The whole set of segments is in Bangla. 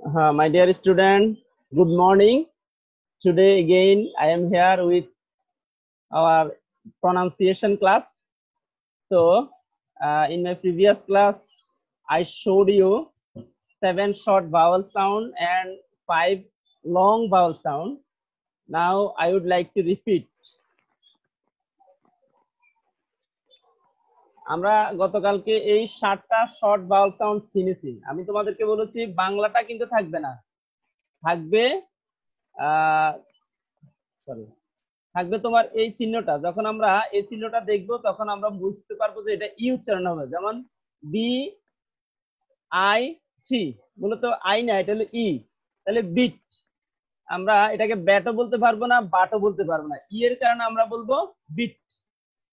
My dear student, good morning. Today again I am here with our pronunciation class. So in my previous class I showed you 7 short vowel sound and 5 long vowel sound. Now I would like to repeat. আমরা গতকালকে এই 7টা শর্ট ভাওয়াল সাউন্ড চিনেছি। আমি তোমাদেরকে বলেছি বাংলাটা কিন্তু থাকবে না, থাকবে থাকবে তোমার এই চিহ্নটা। যখন আমরা এই চিহ্নটা দেখব তখন আমরা বুঝতে পারবো যে এটা ই উচ্চারণ হবে। যেমন বি আই টি, মূলত আই না, এটা হলো ই। তাহলে বিট, আমরা এটাকে ব্যাটও বলতে পারবো না, বাটও বলতে পারবো না। ই এর কারণে আমরা বলবো বিট,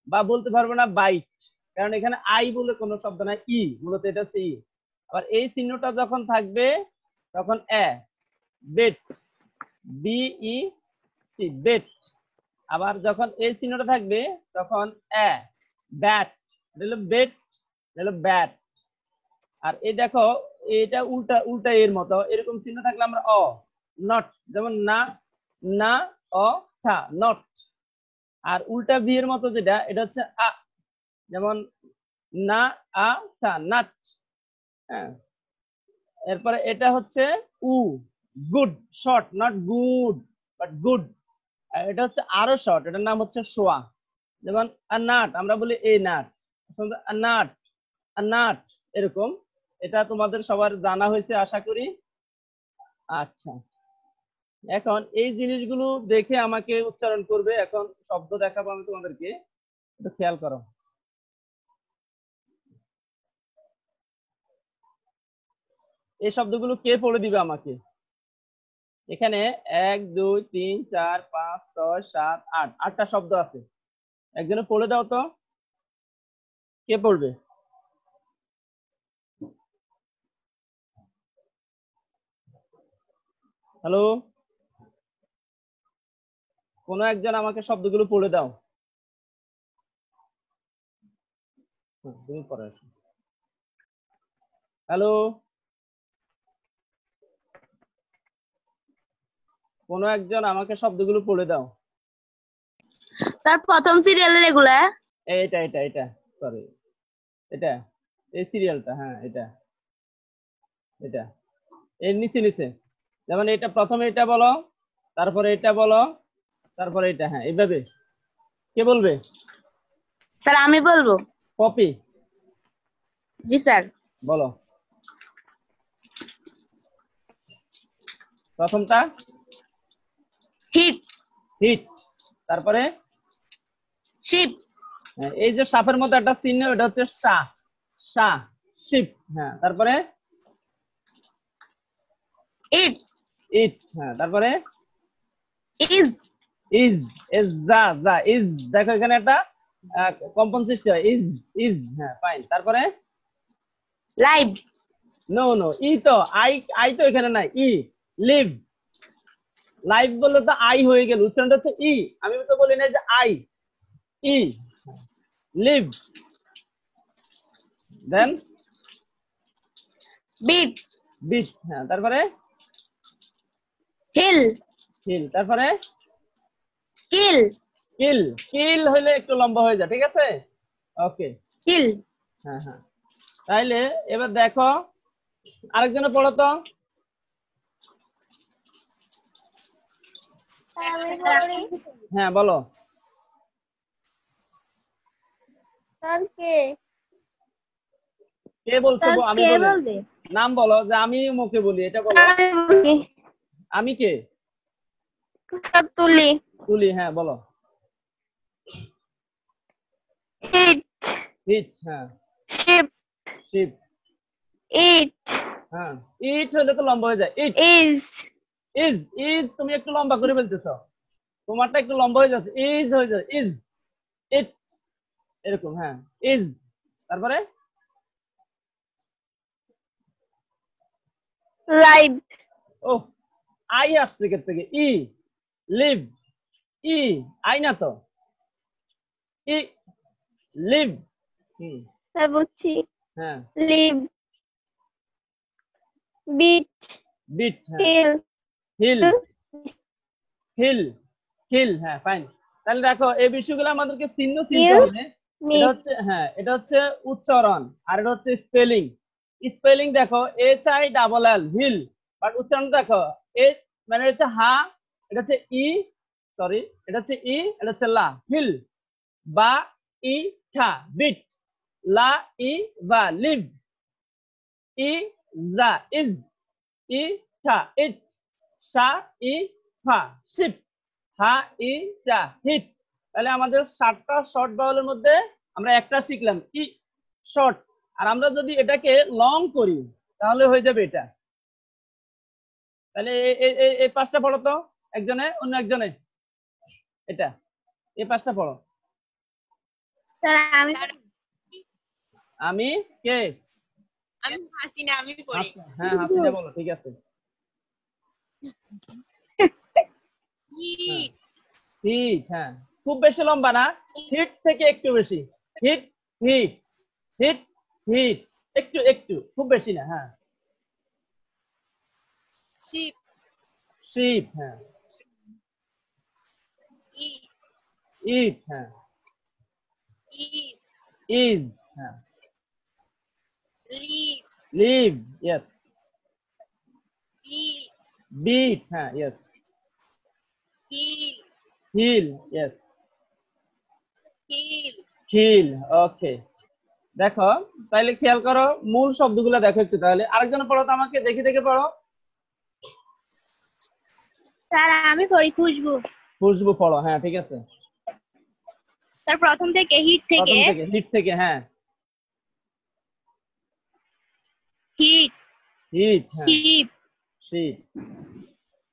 বা বলতে পারবো না বাইট, কারণ এখানে আই বলে কোনো শব্দ নাই, ই, মূলত এটা হচ্ছে ই। আবার এই চিহ্নটা যখন থাকবে তখন এ, বেট, বি ই টি, বেট। আবার যখন এই চিহ্নটা থাকবে তখন এ, ব্যাট, এটা হলো বেট, এটা হলো ব্যাট। আর এই দেখো এটা উল্টা উল্টা এর মতো এরকম চিহ্ন থাকলে আমরা অ, নট, যেমন না, না অ ছা, নট। আর উল্টা ভি এর মতো যেটা, এটা হচ্ছে আ, যেমন না আ ছা, নাট। হ্যাঁ, এরপরে এটা হচ্ছে উ, good, short, not good but good. এটা হচ্ছে আরো শর্ট, এটার নাম হচ্ছে সোয়া। যেমন নাট, আমরা বলি এই নাট, নাট, নাট, এরকম। এটা তোমাদের সবার জানা হয়েছে আশা করি। আচ্ছা, এখন এই জিনিসগুলো দেখে আমাকে উচ্চারণ করবে। এখন শব্দ দেখাবো আমি তোমাদেরকে, একটু খেয়াল করো। এই শব্দগুলো কে পড়ে দিবে আমাকে? এখানে 1 2 3 4 5 6 7 8, 8টা শব্দ আছে। একজনে পড়ে দাও তো, কে পড়বে? হ্যালো, কোন একজন আমাকে শব্দগুলো পড়ে দাও। তুমি পড়ে আসো। হ্যালো, কোন একজন আমাকে শব্দগুলো পড়ে দাও। স্যার প্রথম সিরিয়ালের এগুলা, এটা এটা এটা সরি, এটা এই সিরিয়ালটা, হ্যাঁ এটা এটা এর নিচে নিচে। যেমন এটা প্রথমে এটা বলো, তারপরে এটা বলো, তারপরে এটা, হ্যাঁ এইভাবে। কে বলবে? স্যার আমি বলবো। কপি, জি স্যার। বলো প্রথমটা। হিট, হিট, তারপরে শিপ, এই যে সাপের মতো একটা চিহ্ন, এটা হচ্ছে সা, সা, শিপ। হ্যাঁ, তারপরে ইট, ইট। হ্যাঁ, তারপরে ইজ, ইজ, ইজ, যা যা, ইজ। দেখো এখানে একটা কম্পন সৃষ্টি হয়, ইজ, ইজ। হ্যাঁ, ফাইন। তারপরে লাইভ, নো নো, ই তো, আই, আই তো এখানে নাই, ই, লিভ। লাইভ বললে তো আই হয়ে গেল, উচ্চারণটা হচ্ছে ই। আমি তো বলি না যে আই, ই, লিভ। Then bit, bit. হ্যাঁ, তারপরে হিল, হিল, তারপরে কিল, কিল। কিল হইলে একটু লম্বা হয়ে যায়, ঠিক আছে? ওকে, কিল। হ্যাঁ হ্যাঁ। তাইলে এবার দেখো আরেকজনে পড়ো তো। হ্যাঁ বলো। কে বলছো? আমি বলি, নাম বলো, যে আমি মুখে বলি, এটা বলো। আমি কে? তুলি, তুলি। হ্যাঁ বলো। Hit, hit. হ্যাঁ, শিপ, শিপ। ইট, হ্যাঁ, ইট হলে তো লম্বা হয়ে যায়, ইট। ইজ, ইজ, ইজ তুমি একটু লম্বা করে ফেলতেছো, তোমারটা একটু লম্বা হয়ে যাচ্ছে, ইজ হয়ে যায়, ইজ, ইট, এরকম। হ্যাঁ, ইজ। তারপরে লাইভ, ও, আই আসছে কে থেকে, ই, লিভ, ই, আই না তো, ই, লিভ। হুম, বুঝছি। হ্যাঁ, লিভ, বিট, বিট, হ্যাঁ। hill, হিল, হিল, হিল, হ্যাঁ ফাইন। তাহলে দেখো এই বিষয়গুলো আমাদেরকে চিহ্ন চিনতে hill, হবে। এটা mid, হচ্ছে, হ্যাঁ এটা হচ্ছে উচ্চারণ, আর এটা হচ্ছে স্পেলিং। স্পেলিং দেখো HILL, হিল, বাট উচ্চারণ দেখো এ, মানে হচ্ছে হা, এটা হচ্ছে ই, সরি এটা হচ্ছে ই, এটা হচ্ছে লা, হিল। বা ই ঠা, বিট। লা ই বা, লিভ। ই যা, ইজ। ই ঠা, ইট। সা ই ফা, শিপ। হা ই চা, হিট। তাহলে আমাদের 7টা শর্ট বাউলের মধ্যে আমরা একটা শিখলাম ই, শর্ট। আর আমরা যদি এটাকে লং করি তাহলে হয়ে যাবে এটা। তাহলে এই 5টা পড়ো তো, একজনে অন্য একজনে, এটা এই 5টা পড়ো। স্যার আমি আমি কে? আমি হাসিনা, আমি করি। হ্যাঁ হাসিনা বলো, ঠিক আছে। হ্যাঁ হিট, হ্যাঁ খুব বেশি লম্বা না, হিট থেকে একটু বেশি। হিট, হিট, হিট, হিট, একটু একটু, খুব বেশি না, হ্যাঁ। শিপ, শিপ, হ্যাঁ। ই, ইট, হ্যাঁ। ই, ইজ, হ্যাঁ। Live, live, yes. বি, বিট, হ্যাঁ yes. Hill, hill, yes. Hill, hill, okay. দেখো তাইলে খেয়াল করো মূল শব্দগুলো দেখো একটু, তাহলে আরেকজন পড়ো তো, আমাকে দেখে দেখে পড়ো। স্যার আমি করি খুশবু। খুশবু পড়ো, হ্যাঁ ঠিক আছে। স্যার প্রথম থেকে হিট থেকে, প্রথম থেকে, হিট থেকে, হ্যাঁ। হিট, হিট, হ্যাঁ। শিপ, শিপ,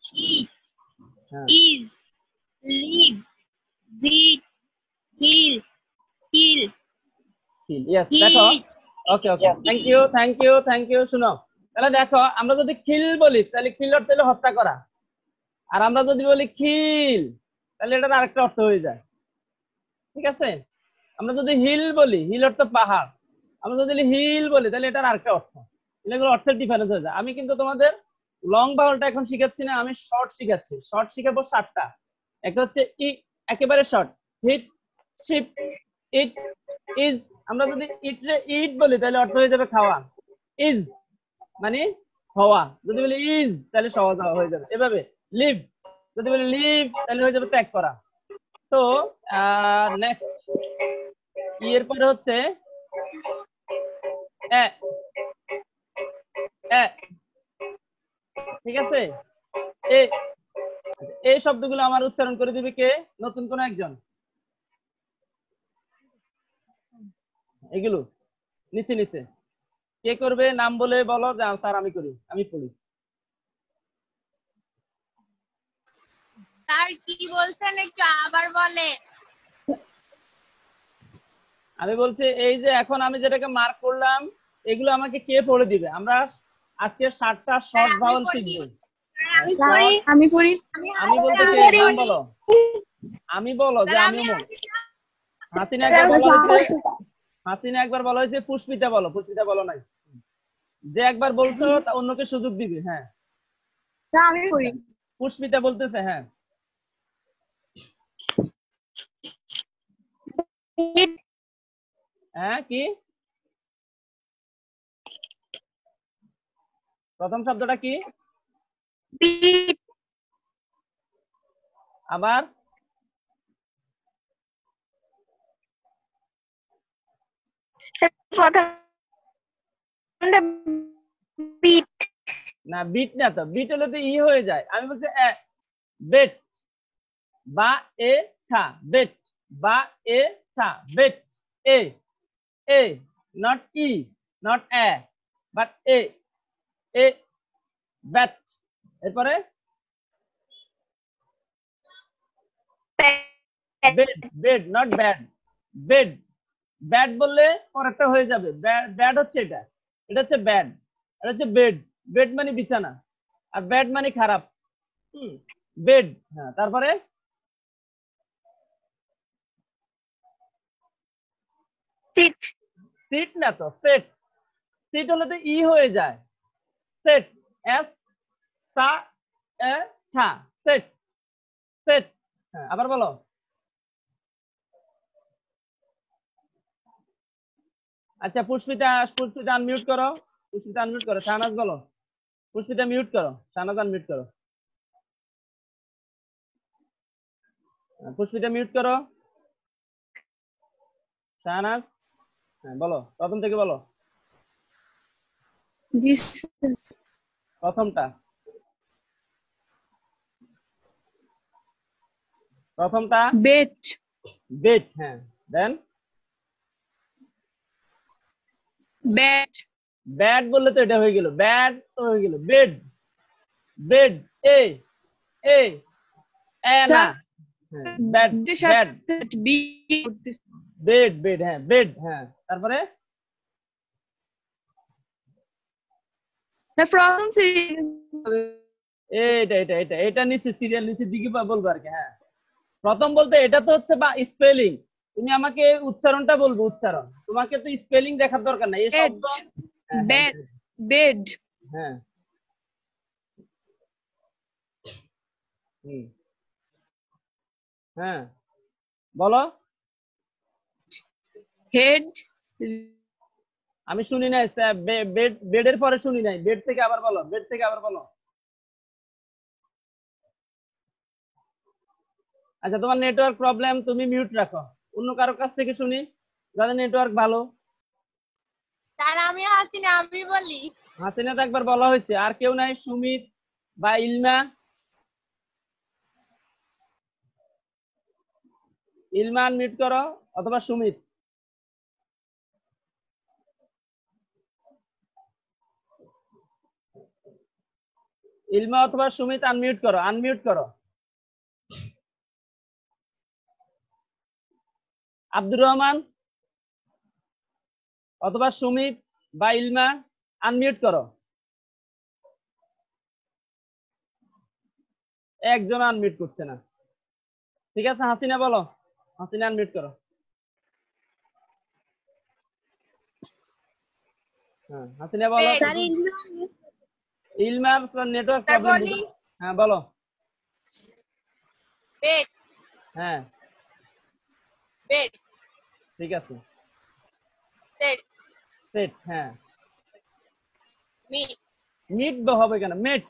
হিট, হ্যাঁ। Is, live, bit, hill, hill, hill, yes. দেখো, hit, okay okay, thank you thank you thank you. শুনো, তাহলে দেখো আমরা যদি খিল বলি তাহলে খিল অর্থ হলো হত্যা করা। আর আমরা যদি বলি খিল তাহলে এটার আরেকটা অর্থ হয়ে যায়, ঠিক আছে। আমরা যদি হিল বলি, হিল অর্থ পাহাড়। আমরা যদি হিল বলি তাহলে এটার আরেকটা অর্থ। এগুলো অর্থের ডিফারেন্স হয়ে যায়। আমি কিন্তু তোমাদের লং বাউলটা এখন শিখাচ্ছি না, আমি শর্ট শিখাচ্ছি। শর্ট শিখাবো 7টা। একটা হচ্ছে ই, একেবারে short, hit, ship, it, is. আমরা যদি ইট রে ইট বলি তাহলে অর্থ হয়ে যাবে খাওয়া। ইজ মানে হওয়া, যদি বলি ইজ তাহলে সহজ হয়ে যাবে। এভাবে লিভ, যদি বলি লিভ তাহলে হয়ে যাবে ত্যাগ করা। তো নেক্সট এর পরে হচ্ছে এ, এ, ঠিক আছে। এ, এই শব্দগুলো আমার উচ্চারণ করে দিবে কে? নতুন কোন একজন? এগুলো নিচে নিচে কে করবে? নাম বলে বলো যে স্যার আমি করি, আমি পড়ি। স্যার কি বলছেন একটু আবার বলে। আমি বলছি এই যে এখন আমি যেটাকে মার্ক করলাম এগুলো আমাকে কে পড়ে দিবে? আমরা আজকে 7টা শর্ট আমি ভাওয়েল পড়ি। শিখবো। আমি করি, আমি করি, আমি বলতে কে? নাম বলো। আমি বলো যে স্যার আমি আমি অমুক। হাসিনা। হাসিনা একবার বলা হয়েছে, হাসিনা একবার বলা হয়েছে, পুষ্পিতা বলো। পুষ্পিতা বলো নাই। যে একবার বলছো তা অন্যকে সুযোগ দিবে, হ্যাঁ। আমি করি। পুষ্পিতা বলতেছে, হ্যাঁ। হিট, হ্যাঁ কি? প্রথম শব্দটা কি? বিট, আবার প্রথমটা বিট, না, বিট না তো, বিট হলে তো ই হয়ে যায়। আমি বলছি বেট, বা এ থা, বেট, বা এ থা, বেট। এ, এ, নট ই, নট এ, বাট এ, এ, ব্যাট। এরপরে bed, bed not bad, bed. Bad বললে পরেরটা হয়ে যাবে। ব্যাড হচ্ছে এটা, এটা হচ্ছে ব্যাড। এটা হচ্ছে বেড। বেড মানে বিছানা, আর ব্যাড মানে খারাপ। বেড, হ্যাঁ। তারপরে সিট, সিট না তো, সেট। সিট হলে তো ই হয়ে যায়, সেট, এস সা এ ঠা সেট সেট। হ্যাঁ আবার বলো। আচ্ছা পুষ্পিতা পুষ্পিতা আনমিউট করো। পুষ্পিতা আনমিউট করো। শাহনাজ বলো। পুষ্পিতা মিউট করো। শাহনাজ আনমিউট করো। পুষ্পিতা মিউট করো। শাহনাজ হ্যাঁ বলো প্রথম থেকে বলো। জি প্রথমটা প্রথমটা বেড বেড। হ্যাঁ দেন ব্যাট ব্যাড বললে তো এটা হয়ে গেল। ব্যাড তো হয়ে গেল। বেড বেড এ এ এ না। হ্যাঁ bad bad B bed bed হ্যাঁ বেড হ্যাঁ তারপরে প্রথম এটা এটা এটা এটা নিচে সিরিয়াল নিচের দিকে বলবো আর কি। হ্যাঁ প্রথম বলতে এটা তো হচ্ছে বা স্পেলিং। তুমি আমাকে উচ্চারণটা বলবো। উচ্চারণ তোমাকে তো স্পেলিং দেখার দরকার নাই। এই শব্দ হ্যাঁ হ্যাঁ বেড বেড হ্যাঁ হুম হ্যাঁ বলো। হেড আমি শুনি নাই। বেড বেডের পরে শুনি নাই। বেড থেকে আবার বলো। বেড থেকে আবার বলো। আচ্ছা তোমার নেটওয়ার্ক প্রবলেম। তুমি মিউট রাখো। অন্য কারোর কাছ থেকে শুনি যাদের নেটওয়ার্ক ভালো। স্যার আমি হাসিনা, আমি বলি। হাসিনা তো একবার বলা হয়েছে। আর কেউ নাই? সুমিত বা ইলমা? ইলমা আনমিউট করো অথবা সুমিত। ইলমা অথবা সুমিত আনমিউট করো। আনমিউট করো। আব্দুর রহমান অথবা সুমিত বা ইলমা আনমিউট করো। একজন আনমিউট করছে না। ঠিক আছে হাসিনা বলো। হাসিনা আনমিউট করো। হ্যাঁ হাসিনা বলো। বেড। ইলমার নেটওয়ার্ক স্যার প্রবলেম। বলি। হ্যাঁ বলো। বেড হ্যাঁ বেড ঠিক আছে। সেট সেট হ্যাঁ। মিট। মিট হবে কেন? মেট।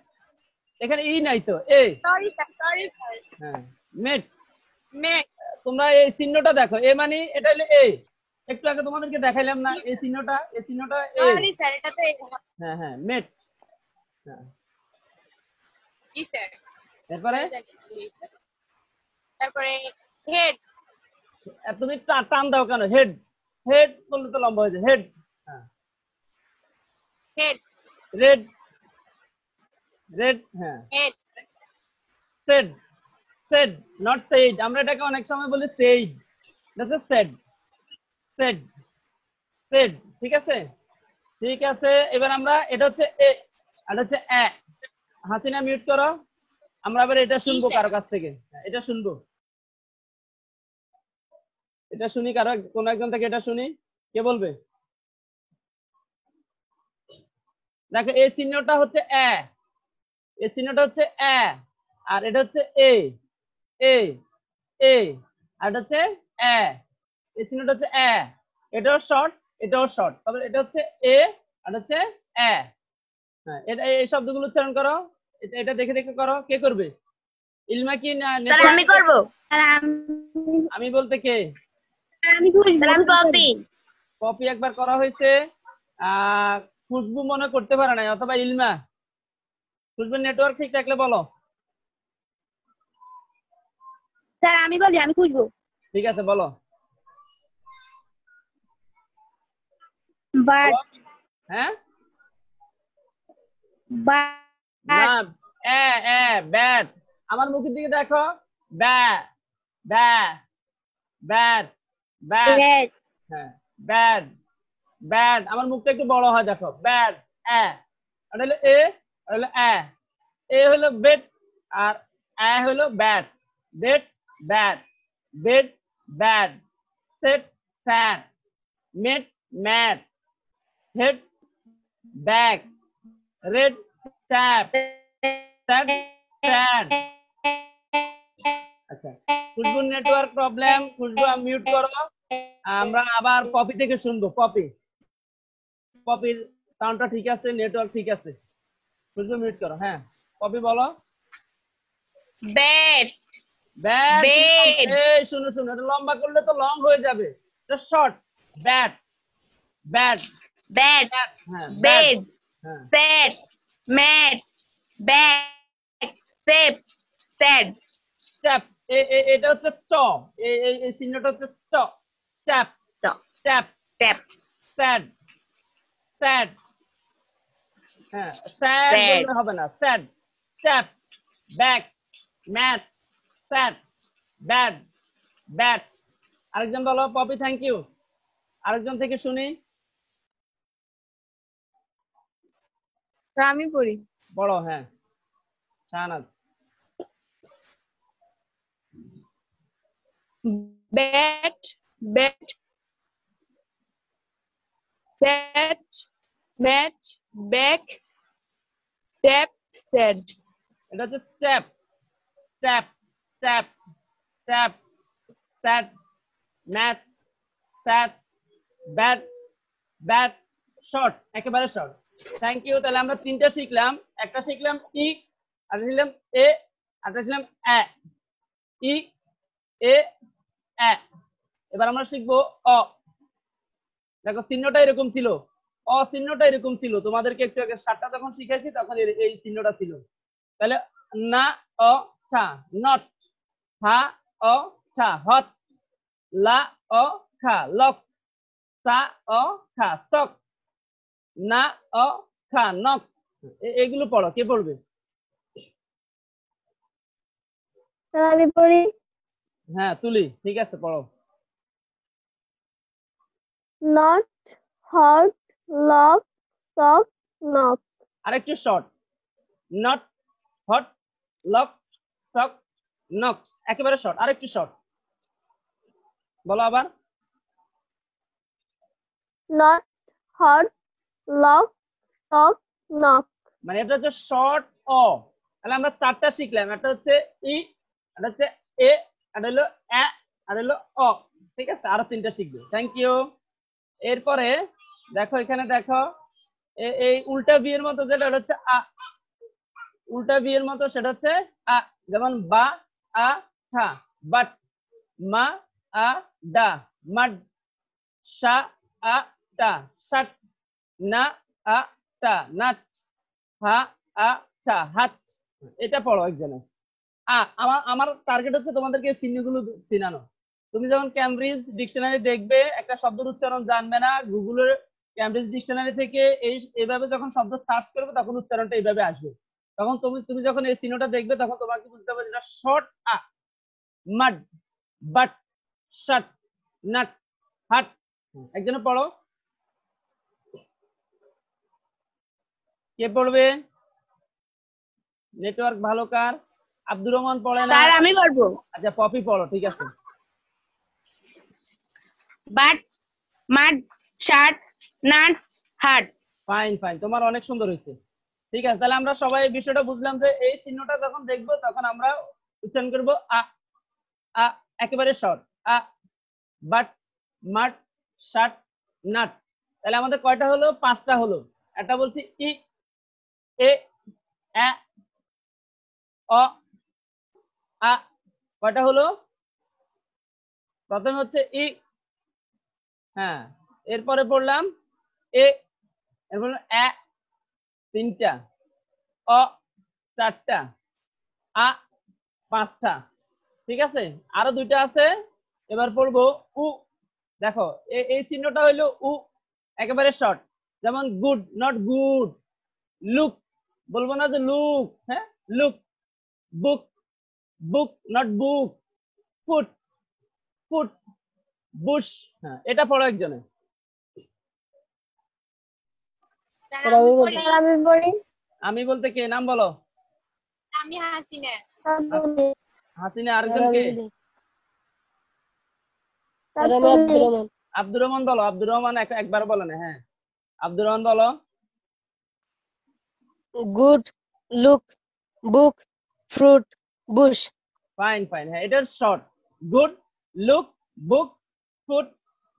এখানে ই নাই তো। এ সরি স্যার, সরি স্যার। হ্যাঁ মেট। মেট। তোমরা এই চিহ্নটা দেখো। এ মানে এটা হলো এ। একটু আগে তোমাদেরকে দেখাইলাম না এই চিহ্নটা? এই চিহ্নটা এ। সরি স্যার, এটা তো হ্যাঁ হ্যাঁ মেট। হ্যাঁ জি স্যার। এরপরে তারপরে হেড। তুমি টান দাও কেন? হেড হেড বললে তো লম্বা হয়ে যায়। হেড হ্যাঁ। হেড রেড রেড হ্যাঁ। Head said said not said. আমরা এটাকে অনেক সময় বলি সেইড। এটা সেড সেড সেড। ঠিক আছে ঠিক আছে। এবার আমরা এটা হচ্ছে এ আর হচ্ছে এ। হাসিনা মিউট করো। আমরা আবার এটা জি শুনবো স্যার। কারো কাছ থেকে। এটা শুনবো। এটা শুনি কারো কোন একজন থেকে। এটা শুনি। কে বলবে? দেখো এই চিহ্নটা হচ্ছে এ। এই চিহ্নটা হচ্ছে এ আর এটা হচ্ছে এ এ এ আর এটা হচ্ছে এ। এই চিহ্নটা হচ্ছে এ। এটাও শর্ট এটাও শর্ট। তবে এটা হচ্ছে এ আর হচ্ছে এ। হ্যাঁ এটা এই শব্দগুলো উচ্চারণ করো। এটা দেখে দেখে করো। কে করবে? ইলমা কি না স্যার আমি নেটওয়ার্ক? করব স্যার আমি বলতে কে? আমি স্যার আমি কপি কপি একবার করা হয়েছে। আহ খুশবু মনে করতে পারে নাই অথবা ইলমা। খুশবুর নেটওয়ার্ক ঠিক থাকলে বলো। স্যার আমি বলি আমি খুঁজবো ঠিক আছে বলো। বাট বলো। হ্যাঁ না বাট এ এ ব্যাট। আমার মুখের দিকে দেখো। Bat bat bat bat red হ্যাঁ ব্যাট ব্যাট। আমার মুখটা একটু বড় হয় দেখো। ব্যাট এ আর হলো এ আর হলো এ। এ হলো বেট আর এ হলো bat. Bet bat bet bat set sat met mat head bag red tap sad sad. আচ্ছা, খুশবুর নেটওয়ার্ক প্রবলেম, খুশবু মিউট করো। আমরা আবার পপি থেকে শুনবো। পপি, পপির সাউন্ডটা ঠিক আছে, নেটওয়ার্ক ঠিক আছে। খুশবু মিউট করো। হ্যাঁ, পপি বলো। Bed bat. বেড এই শুনো শুনো, এটা লম্বা করলে তো লং হয়ে যাবে, এটা short. Bat bat bad bat. হ্যাঁ ব্যাট। বেড হ্যাঁ set mat bag sap sad tap. এটা হচ্ছে ট, এই চিহ্নটা হচ্ছে ট। Tap tap. Tap sad sad. হ্যাঁ, স্যাড স্যাড বললে হবে না, sad. Tap back mat sad bad bat. আরেকজন বলো। Popy thank you. আরেকজন থেকে শুনি। আমি পড়ি বড়। হ্যাঁ, Shahnaz. Bat bat set mat bag tap sad এটা হচ্ছে tap tap tap tap sad mat sad bat bat. Short, একেবারে শর্ট। Thank you. তাহলে আমরা তিনটা শিখলাম। একটা শিখলাম ই, আরেকটা শিখলাম এ, আরেকটা শিখলাম এ। ই এ এ। এবার আমরা শিখবো অ। দেখো চিহ্নটা এরকম ছিল, অ চিহ্নটা এরকম ছিল। তোমাদেরকে একটু আগে 7টা যখন শিখাইছি তখন এই চিহ্নটা ছিল। তাহলে না অ ঠা নট, হা অ ঠা হট, লা অ খা লক, সা অ খা সক, না অ খা নক। এগুলো পড়ো। কে পড়বে? আমি পড়ি। হ্যাঁ তুলি, ঠিক আছে পড়ো। নট হট লক সক নক। আরেকটু শর্ট। নট হট লক সক নক। একেবারে শর্ট, আরেকটু শর্ট। বলো আবার। নট হট লক সক নক। মানে এটা হচ্ছে শর্ট অ। তাহলে আমরা 4টা শিখলাম। একটা হচ্ছে ই, একটা হচ্ছে এ, একটা হলো এ, আর হলো অ। ঠিক আছে, আরো 3টা শিখবে। Thank you. এরপরে দেখো, এখানে দেখো এই উল্টা বিয়ের মতো যেটা হচ্ছে আ। উল্টা বিয়ের মতো সেটা হচ্ছে আ। যেমন বা আ ঠা বাট, মা আ ডা মাড, সা আ টা শাট, না আ টা নাট, হা আ টা হাট। এটা পড়ো একজনে। আমার আমার টার্গেট হচ্ছে তোমাদেরকে এই চিহ্নগুলো চিনানো। তুমি যখন ক্যামব্রিজ ডিকশনারি দেখবে, একটা শব্দের উচ্চারণ জানবে না, গুগলের ক্যামব্রিজ ডিকশনারি থেকে এইভাবে যখন শব্দ সার্চ করবে তখন উচ্চারণটা এইভাবে আসবে। তখন তুমি তুমি যখন এই চিহ্নটা দেখবে তখন তোমাকে বুঝতে হবে এটা short a. মাড but shut nut হাট। একজনে পড়ো। কে পড়বে? নেটওয়ার্ক ভালো কার? আব্দুর রহমান পড়ে না। স্যার আমি করব আচ্ছা পপি পড়ো, ঠিক আছে। বাট মাড শার্ট নাট হাট ফাইন ফাইন, তোমার অনেক সুন্দর হয়েছে। ঠিক আছে, তাহলে আমরা সবাই এই বিষয়টা বুঝলাম যে এই চিহ্নটা যখন দেখবো তখন আমরা উচ্চারণ করবো আ। আ একেবারে শর্ট আ। But mutt shirt nut. তাহলে আমাদের কয়টা হলো? 5টা হলো। একটা বলছি ই, এ, এ, অ, আ। কয়টা হলো? প্রথমে হচ্ছে ই, হ্যাঁ। এরপরে পড়লাম এ, এরপর এ 3টা, অ 4টা, আ 5টা। ঠিক আছে, আরো 2টা আছে। এবার পড়বো উ। দেখো এই চিহ্নটা হইলো উ, একেবারে শর্ট। যেমন গুড নট গুড, লুক বলবো না যে লুক, হ্যাঁ look. Book book not book, foot foot Bush. হ্যাঁ, এটা পড়ো একজনে। আমি পড়ি। আমি বলতে কে? নাম বলো। আমি হাসিনা হাসিনা। আরেকজন কে? আব্দুর রহমান বলো। আব্দুর রহমান একবার বলো না। হ্যাঁ, আব্দুর রহমান বলো। Good look book, fruit, bush. Fine fine, হ্যাঁ এটার short. Good, look, book, foot,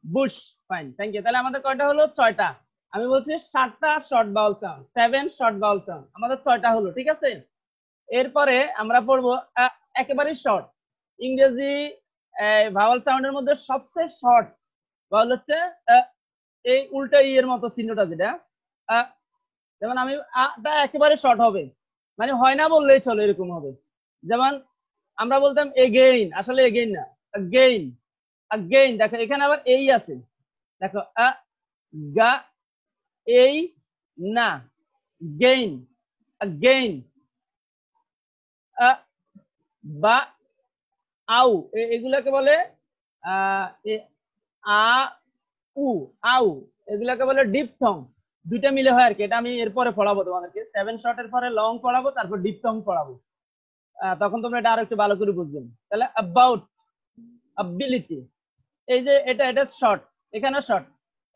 bush. Fine, thank you. তাহলে আমাদের কয়টা হলো? 6টা। আমি বলছি 7টা short vowel sound, 7 short vowel sound, আমাদের 6টা হলো, ঠিক আছে। এরপরে আমরা পড়বো একেবারে শর্ট ইংরেজি ভাওয়াল সাউন্ডের মধ্যে সবচেয়ে শর্ট ভাওয়াল হচ্ছে এই উল্টা এর মতো চিহ্নটা, যেটা যেমন আমি টা একেবারে শর্ট হবে, মানে হয় না বললেই চলে, এরকম হবে। যেমন আমরা বলতাম এগেইন, আসলে এগেইন না, গেইন। গেইন, দেখো এখানে আবার এই আছে, দেখো গা এই না, গেইন, গেইন। বা আউ, এগুলাকে বলে আ উ, আউ, এগুলাকে বলে ডিপথং। দুইটা মিলে হয় আর কি। এটা আমি এরপরে পড়াবো তোমাদেরকে, 7 শর্টের পরে লং পড়াবো, তারপর ডিপথং পড়াবো। তখন তোমরা এটা আরো একটু ভালো করে বুঝবেন। তাহলে অ্যাবাউট, অ্যাবিলিটি, এই যে এটা শর্ট, এখানে শর্ট।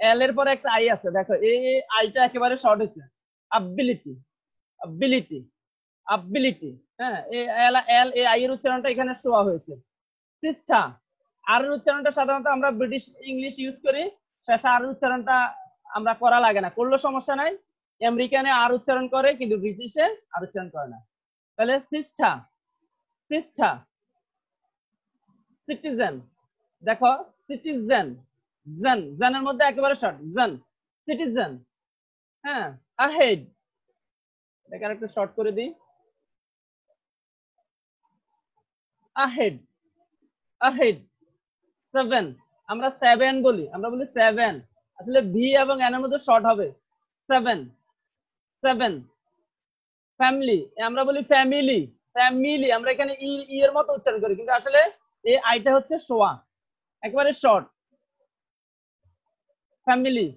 এল এর পরে একটা আই আছে, দেখো এই আইটা একেবারে শর্ট হচ্ছে। Ability, ability, ability. হ্যাঁ, এল এল এ আই এর উচ্চারণটা এখানে শোয়া হয়েছে। সিস্টা, আর এর উচ্চারণটা সাধারণত আমরা ব্রিটিশ ইংলিশ ইউজ করি, শেষে আর উচ্চারণটা আমরা করা লাগে না, করলে সমস্যা নাই। আমেরিকানে আর উচ্চারণ করে, কিন্তু ব্রিটিশে আর উচ্চারণ করে না। তাহলে সিস্টা, সিস্টা। সিটিজেন, দেখো সিটিজেন, জেন, জেনের মধ্যে একেবারে শর্ট, জেন, সিটিজেন। হ্যাঁ, আহেড, এটাকে আরেকটু শর্ট করে দিই, আহেড, আহেড। 7, আমরা 7 বলি, আমরা বলি 7, আসলে ভি এবং এন এর মধ্যে শর্ট হবে, 7, 7। ফ্যামিলি, আমরা বলি ফ্যামিলি, ফ্যামিলি, আমরা এখানে ই এর মতো উচ্চারণ করি, কিন্তু আসলে এই আইটা হচ্ছে শোয়া, একেবারে শর্ট। ফ্যামিলি,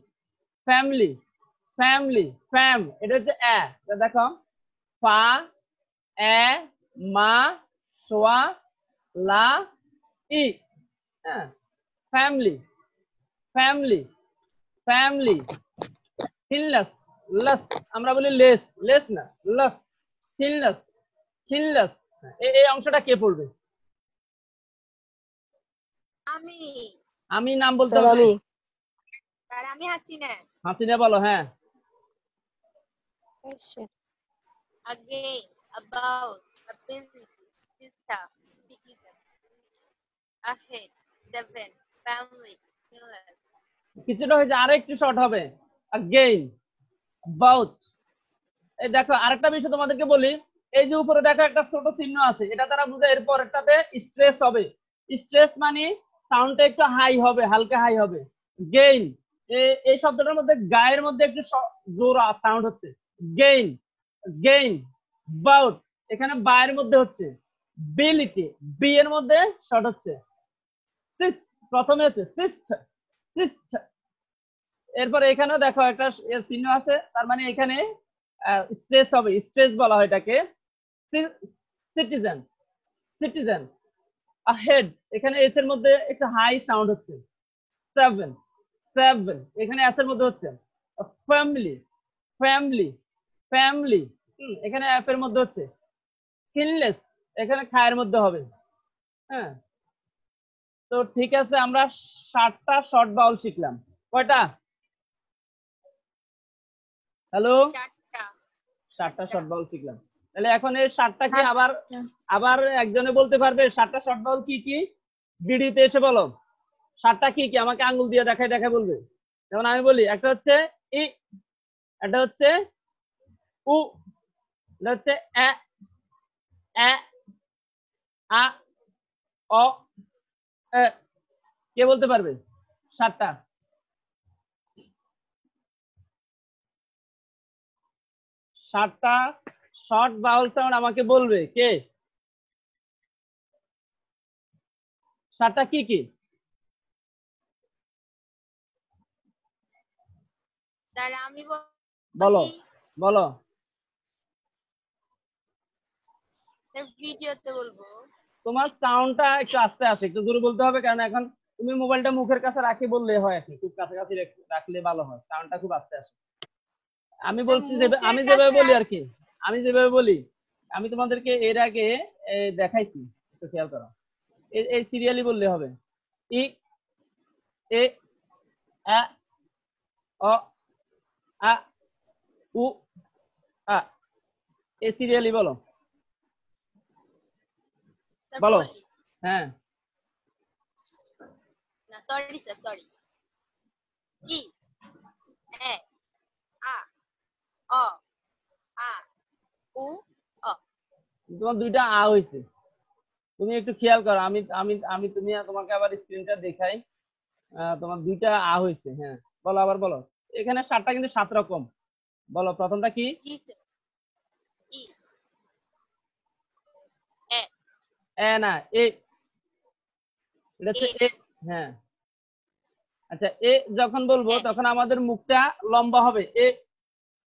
ফ্যামিলি, ফ্যামিলি, ফ্যাম, এটা হচ্ছে দেখো ফা, এ, মা, শোয়া, লা, ই। হ্যাঁ, ফ্যামিলি, ফ্যামিলি, ফ্যামিলি। থিনলেস, লেস, আমরা বলি লেস, লেস না, লেস। থিনলেস, থিনলেস। এই অংশটা কে পড়বে? আমি আমি নাম বলতে স্যার হবে। আমি। স্যার আমি হাসিনা। হাসিনা বলো, হ্যাঁ। Again, about, ability, sister, citizen, ahead, 7, family, illness. কিছুটা হয়েছে, আরো একটু শর্ট হবে, again, about। এই দেখো আরেকটা বিষয় তোমাদেরকে বলি, এই যে উপরে দেখো একটা ছোট চিহ্ন আছে, এটা দ্বারা বুঝে এর পরেরটাতে স্ট্রেস হবে। স্ট্রেস মানে সাউন্ডটা একটু হাই হবে, হালকা হাই হবে। গেইন, এই শব্দটার মধ্যে গায়ের মধ্যে একটু জোর সাউন্ড হচ্ছে, গেইন, গেইন। বাউট, এখানে বায়ের মধ্যে হচ্ছে। বিলিটি, বি এর মধ্যে শর্ট হচ্ছে। সিস, প্রথমে হচ্ছে সিস্ট, সিস্ট। এরপরে এখানেও দেখো একটা চিহ্ন আছে, তার মানে এখানে স্ট্রেস হবে, স্ট্রেস বলা হয় এটাকে। Citizen, citizen. আহেড, এখানে এস এর মধ্যে একটু হাই সাউন্ড হচ্ছে। 7, 7, এখানে এস এর মধ্যে হচ্ছে। ফ্যামিলি, ফ্যামিলি, ফ্যামিলি, এখানে এফ এর মধ্যে হচ্ছে। কিনলেস, এখানে খায়ের মধ্যে হবে। হ্যাঁ, তো ঠিক আছে, আমরা 7টা শর্ট বাউল শিখলাম। কয়টা? হ্যালো, 7টা শর্ট বাউল শিখলাম। তাহলে এখন এই 7টা কি আবার আবার একজনে বলতে পারবে 7টা শর্ট বাউল কি কি? ভিডিওতে এসে বলো 7টা কি কি, আমাকে আঙ্গুল দিয়ে দেখাই দেখাই বলবে। যেমন আমি বলি, একটা হচ্ছে ই, একটা হচ্ছে উ, এটা হচ্ছে এ, এ, আ, অ, এ। কে বলতে পারবে 7টা? 7টা শর্ট বাউল সাউন্ড আমাকে বলবে কে? 7টা কি কি? স্যার আমি বলো, বলি, বলো। স্যার ভিডিওতে বলবো। তোমার সাউন্ডটা একটু আস্তে আসে, একটু জোরে বলতে হবে, কারণ এখন তুমি মোবাইলটা মুখের কাছে রাখি বললে হয়, আর কি খুব কাছাকাছি রাখলে ভালো হয়, সাউন্ডটা খুব আস্তে আসে। আমি বলছি যে, আমি যেভাবে বলি আর কি, আমি যেভাবে বলি আমি তোমাদেরকে এর আগে দেখাইছি, একটু খেয়াল করো। এই সিরিয়ালি বললে হবে। ই, এ, আ, অ, আ, উ, আ। এই সিরিয়ালি বলো। স্যার বলো। বলি হ্যাঁ, না, সরি স্যার, সরি। ই, এ, আ, অ, আ, উ, অ। তোমার দুইটা আ হয়েছে। তুমি একটু খেয়াল করো, আমি আমি আমি তুমি তোমাকে আবার স্ক্রিনটা দেখাই। তোমার দুইটা আ হয়েছে। হ্যাঁ, বলো, আবার বলো। এখানে 7টা কিন্তু 7 রকম। বলো, প্রথমটা কি? জি স্যার। ই, এ, এ না, এ। এটা হচ্ছে এ, এ। হ্যাঁ, আচ্ছা, এ যখন বলবো এ, তখন আমাদের মুখটা লম্বা হবে, এ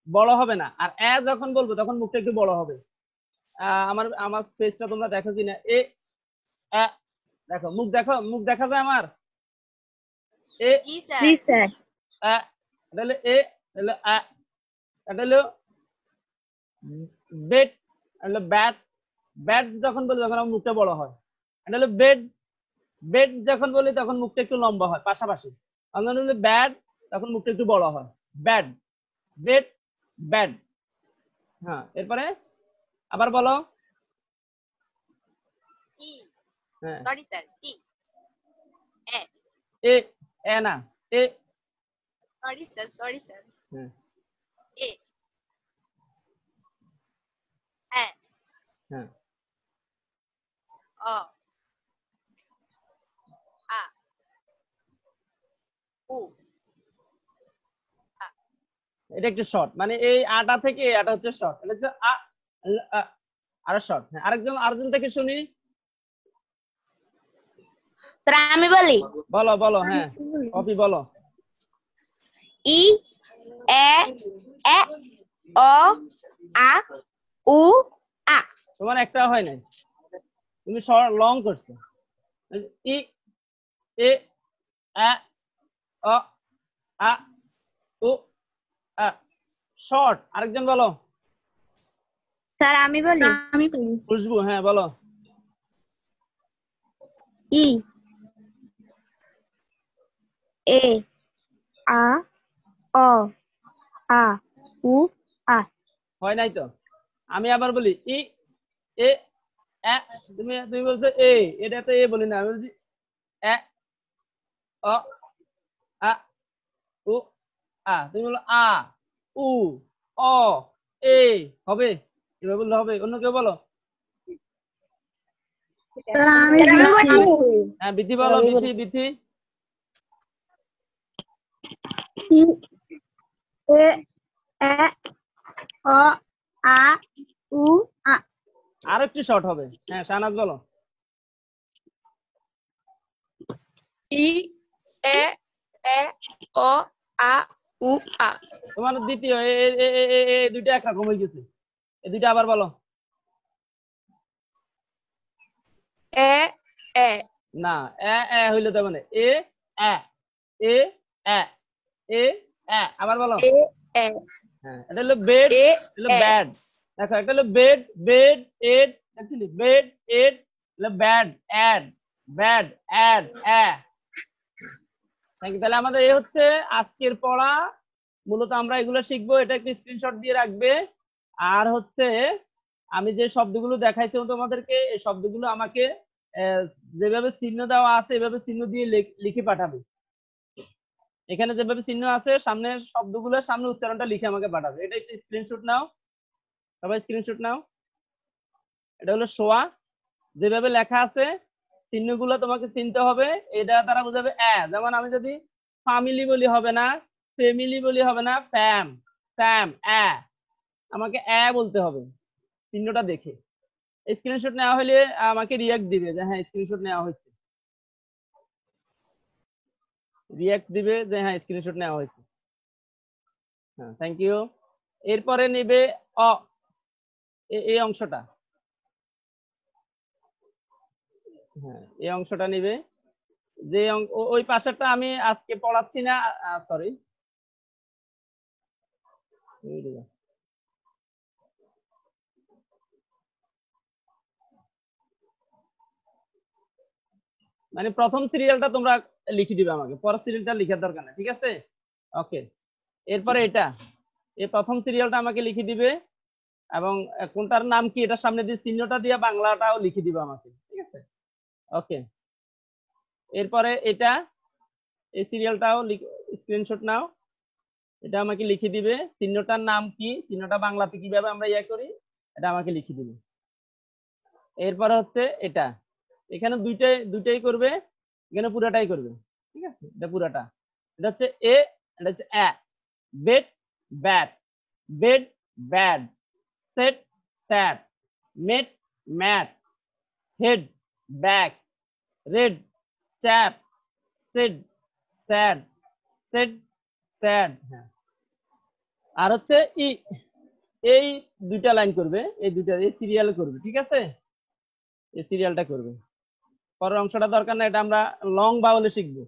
বড় হবে না। আর এ যখন বলবো তখন মুখটা একটু বড় হবে। আমার আমার স্পেসটা তোমরা দেখো কিনা? এ, আ, দেখো, মুখ দেখো, মুখ দেখা যায় আমার? এ, জি স্যার। জি স্যার আ, এটা হলো এ, এটা হলো আ, এটা হলো বেড, হলো ব্যাট। ব্যাট যখন বলি তখন আমার মুখটা বড় হয়। এটা হলো বেড। বেড যখন বলি তখন মুখটা একটু লম্বা হয় পাশাপাশি। আমরা হলো ব্যাড, তখন মুখটা একটু বড় হয়। Bad, bed, bad. হ্যাঁ, এরপরে আবার বলো। ই, হ্যাঁ, সরি স্যার। ই, এ, এ, এ না, এ। Sorry sir, sorry sir. হ্যাঁ, এ, এ, হ্যাঁ, অ, আ, উ, আ। এটা একটু শর্ট, মানে এই আটা থেকে এই আটা হচ্ছে শর্ট, এটা হচ্ছে আ, আ, আরো শর্ট। হ্যাঁ, আরেকজন আরেকজন থেকে শুনি। স্যার আমি বলি বলো, বলো। হ্যাঁ, কপি বলো। ই এ এ অ আ উ আ তোমার একটা হয় নাই, তুমি শর্ট লং করছো। ই, এ, আ, অ, আ, উ, আ। শর্ট। আরেকজন বলো। স্যার আমি বলি খুশবু, হ্যাঁ বলো। ই এ আ অ আ উ আ হয় নাই তো। আমি আবার বলি ই, এ, এ। তুমি তুমি বলছো এ, এটা তো এ বলি না, আমি বলছি এ, অ, আ, উ, আ। তুমি বলো আ, উ, অ, এ। হবে? এভাবে বললে হবে? অন্য কেউ বলো। স্যার আমি বলি হ্যাঁ, বিথি বলো, বিথি, বিথি। ই এ এ অ আ উ আ আর একটু শর্ট হবে। হ্যাঁ, শাহনাজ বলো। ই এ এ অ আ উ আ। তোমার দ্বিতীয় এই দুইটা একরকম হয়ে গেছে। এই দুইটা আবার বলো। এ এ না, এ এ হইলে তো মানে এ, এ, এ, এ, এ, এ। আবার বলো। এ এ হ্যাঁ, এটা হলো বেড, এ হলো এ ব্যাড। দেখো, একটা হলো বেড, বেড, এড, অ্যাকচুয়ালি বেড, এড, হলো ব্যাড, অ্যাড, ব্যাড, অ্যাড, অ্যা। Thank you. তাহলে আমাদের এই হচ্ছে আজকের পড়া। মূলত আমরা এগুলো শিখবো, এটা একটু স্ক্রিনশট দিয়ে রাখবে। আর হচ্ছে আমি যে শব্দগুলো দেখাইছিলাম তোমাদেরকে, এই শব্দগুলো আমাকে যেভাবে চিহ্ন দেওয়া আছে এভাবে চিহ্ন দিয়ে লিখে পাঠাবে। এখানে যেভাবে চিহ্ন আছে সামনের শব্দগুলোর সামনে উচ্চারণটা লিখে আমাকে পাঠাবে। এটা একটু স্ক্রিনশট নাও, সবাই স্ক্রিনশট নাও। এটা হলো শোয়া। যেভাবে লেখা আছে চিহ্নগুলো তোমাকে চিনতে হবে, এটা দ্বারা বোঝাবে যেমন আমি যদি ফ্যামিলি বলি হবে না, ফ্যামিলি বলি হবে না, ফ্যাম, ফ্যাম, আমাকে বলতে হবে চিহ্নটা দেখে। স্ক্রিনশট নেওয়া হলে আমাকে রিয়াক্ট দিবে যে হ্যাঁ স্ক্রিনশট নেওয়া হয়েছে, রিয়াক্ট দিবে যে হ্যাঁ স্ক্রিনশট নেওয়া হয়েছে। হ্যাঁ, থ্যাংক ইউ। এরপরে নিবে অ, এই অংশটা। হ্যাঁ, এই অংশটা নিবে। যে ওই পাশেরটা আমি আজকে পড়াচ্ছি না, সরি। মানে প্রথম সিরিয়ালটা তোমরা লিখে দিবে আমাকে, পরের সিরিয়ালটা লেখার দরকার নেই, ঠিক আছে? ওকে, এরপরে এটা, এই প্রথম সিরিয়ালটা আমাকে লিখে দিবে এবং কোনটার নাম কি এটার সামনে দিয়ে চিহ্নটা দিয়ে বাংলাটাও লিখে দিবে আমাকে, ঠিক আছে? ওকে, এরপরে এটা, এই সিরিয়ালটাও স্ক্রিনশট নাও, এটা আমাকে লিখে দিবে, চিহ্নটার নাম কি, চিহ্নটা বাংলাতে কিভাবে আমরা ইয়ে করি এটা আমাকে লিখে দিবে। এরপরে হচ্ছে এটা, এখানে দুইটাই করবে, এখানে পুরাটাই করবে, ঠিক আছে? এটা পুরাটা, এটা হচ্ছে এ, এটা হচ্ছে এ। Bed bad, bed bad, set sad, met mat, head back, red chap, said sad, said sad. হ্যাঁ, আর হচ্ছে ই, এই দুইটা লাইন করবে, এই দুইটা এই সিরিয়াল করবে, ঠিক আছে? এই সিরিয়ালটা করবে, পরের অংশটা দরকার না, এটা আমরা লং বাউলে শিখবো।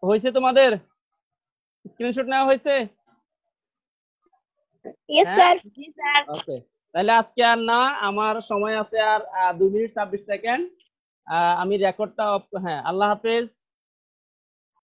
হয়েছে তোমাদের? স্ক্রিনশট নেওয়া হয়েছে? ইয়েস হ্যাঁ? স্যার। ওকে, তাহলে আজকে আর না, আমার সময় আছে আর 2 মিনিট 26 সেকেন্ড। আমি রেকর্ডটা, হ্যাঁ, আল্লাহ হাফেজ।